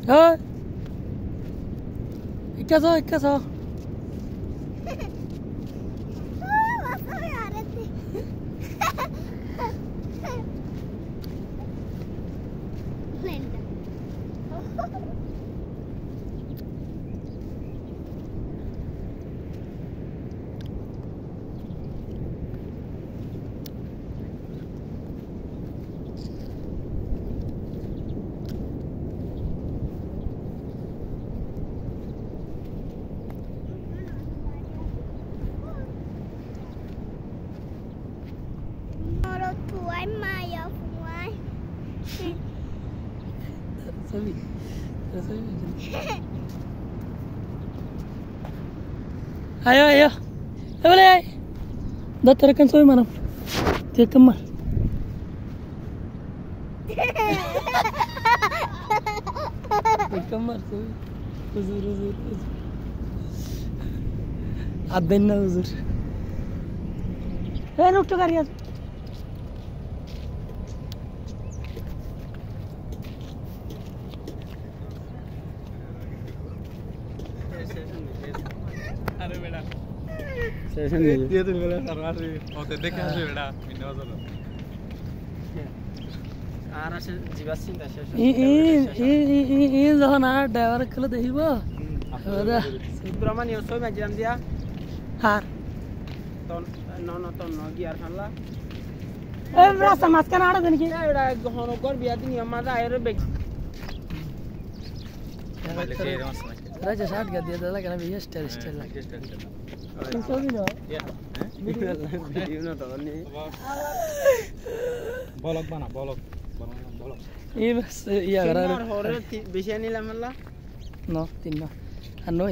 Ơi, ikkaso. Sorry. Ayo. Boleh. Dah terkan soy mana? Cek kemar. Kemar soy. Uzur. Adden na uzur. Ruk to kariya. अरे बेटा session दे ये तो मेरा सरवार रे ओते देखा আছে बेटा মিনা বাজার আর আছে জিবা চিন্তা শেষ এই যখন আর ড্রাইভার খেলে দেখিব ওরা সুব্রমণ্য সই মাজিরাম দিয়া হার তো ন গিয়ার খানলা এই রাস্তা মাঝখানে আড়া দেন কি এটা গহন কর বিয়া দিন আমাদা আইরে বেক राजा शॉट कर दिया था लेकिन अभी ये स्टाइल लगा सो भी ना वीडियो ना तो नहीं ब्लॉग बना ये बस ये अगर और बेशी नहीं ला मतलब नो तीन नो